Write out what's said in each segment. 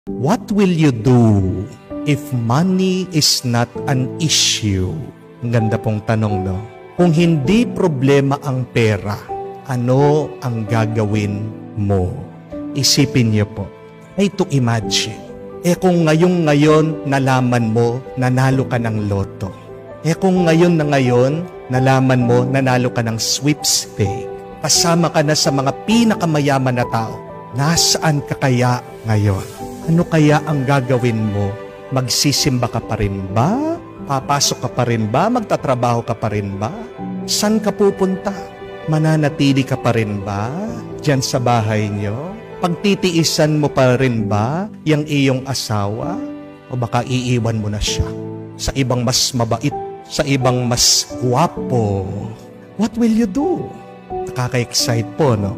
What will you do if money is not an issue? Ang ganda pong tanong, no? Kung hindi problema ang pera, ano ang gagawin mo? Isipin niyo po. Try to imagine. Kung ngayon nalaman mo, nanalo ka ng loto. Kung ngayon nalaman mo, nanalo ka ng sweepstake. Kasama ka na sa mga pinakamayaman na tao. Nasaan ka kaya ngayon? Ano kaya ang gagawin mo? Magsisimba ka pa rin ba? Papasok ka pa rin ba? Magtatrabaho ka pa rin ba? Saan ka pupunta? Mananatili ka pa rin ba? Diyan sa bahay nyo? Pagtitiisan mo pa rin ba yung iyong asawa? O baka iiwan mo na siya sa ibang mas mabait, sa ibang mas guwapo? What will you do? Nakaka-excite po, no?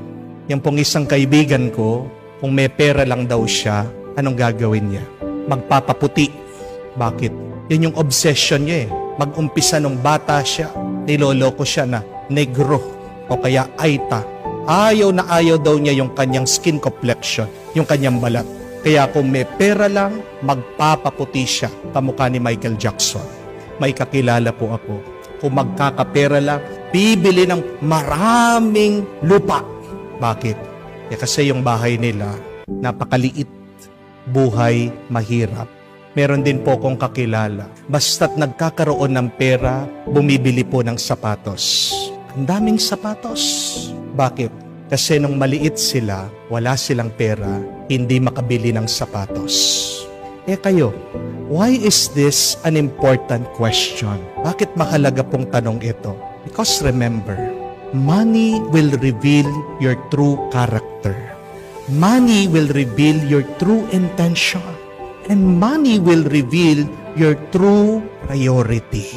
Yung pong isang kaibigan ko, kung may pera lang daw siya, anong gagawin niya? Magpapaputi. Bakit? Yun yung obsession niya eh. Mag-umpisa nung bata siya, niloloko siya na negro o kaya aita. Ayaw na ayaw daw niya yung kanyang skin complexion, yung kanyang balat. Kaya kung may pera lang, magpapaputi siya, kamukha ni Michael Jackson. May kakilala po ako. Kung magkakapera lang, bibili ng maraming lupa. Bakit? Kasi yung bahay nila, napakaliit. Buhay mahirap. Meron din po kong kakilala. Basta't nagkakaroon ng pera, bumibili po ng sapatos. Ang daming sapatos. Bakit? Kasi nung maliit sila, wala silang pera, hindi makabili ng sapatos. Kayo, why is this an important question? Bakit mahalaga pong tanong ito? Because remember, money will reveal your true character. Money will reveal your true intention. And money will reveal your true priority.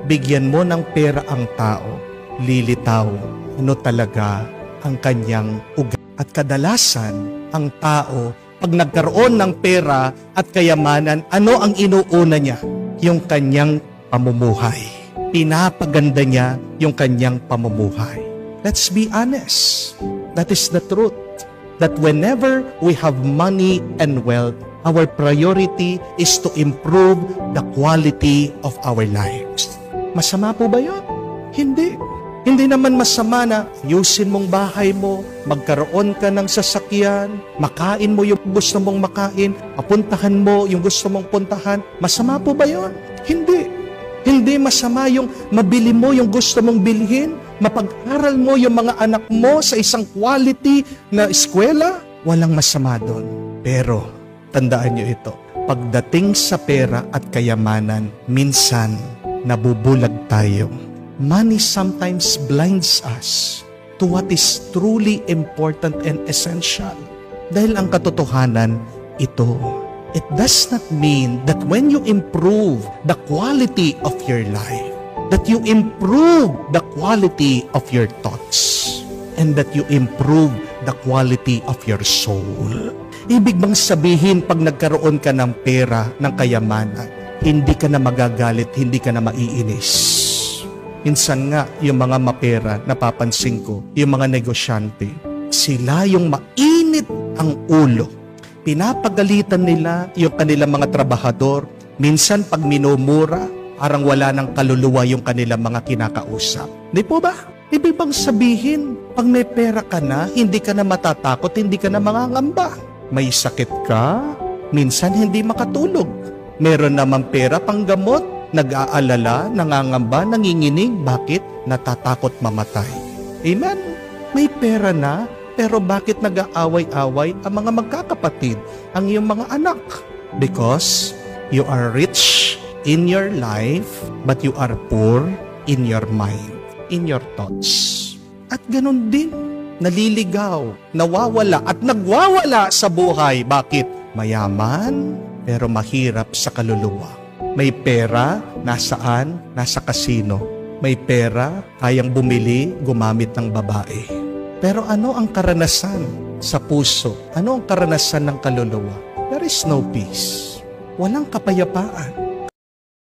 Bigyan mo ng pera ang tao, lilitaw ano talaga ang kanyang ugat. At kadalasan, ang tao, pag nagkaroon ng pera at kayamanan, ano ang inuuna niya? Yung kanyang pamumuhay. Pinapaganda niya yung kanyang pamumuhay. Let's be honest. That is the truth. That whenever we have money and wealth, our priority is to improve the quality of our lives. Masama po ba yun? Hindi. Hindi naman masama na ayusin mong bahay mo, magkaroon ka ng sasakyan, makain mo yung gusto mong makain, papuntahan mo yung gusto mong puntahan. Masama po ba yun? Hindi. Hindi masama yung mabili mo yung gusto mong bilhin, mapag-aral mo yung mga anak mo sa isang quality na eskwela. Walang masama doon. Pero, tandaan nyo ito, pagdating sa pera at kayamanan, minsan nabubulag tayo. Money sometimes blinds us to what is truly important and essential. Dahil ang katotohanan, ito, it does not mean that when you improve the quality of your life, that you improve the quality of your thoughts, and that you improve the quality of your soul. Ibig bang sabihin pag nagkaroon ka ng pera, ng kayamanan, hindi ka na magagalit, hindi ka na maiinis? Minsan nga, yung mga mapera, napapansin ko, yung mga negosyante, sila yung mainit ang ulo. Pinapagalitan nila yung kanilang mga trabahador. Minsan pag minumura, parang wala ng kaluluwa yung kanilang mga kinakausap. Di po ba? Ibig bang sabihin, pag may pera ka na, hindi ka na matatakot, hindi ka na mangangamba. May sakit ka, minsan hindi makatulog. Meron naman pera pang gamot, nag-aalala, nangangamba, nanginginig. Bakit? Natatakot mamatay. Amen? May pera na, pero bakit nag-aaway-away ang mga magkakapatid, ang iyong mga anak? Because you are rich in your life, but you are poor in your mind, in your thoughts. At ganun din, naliligaw, nawawala at nagwawala sa buhay. Bakit? Mayaman, pero mahirap sa kaluluwa. May pera, nasaan? Nasa kasino. May pera, kayang bumili, gumamit ng babae. Pero ano ang karanasan sa puso? Ano ang karanasan ng kaluluwa? There is no peace. Walang kapayapaan.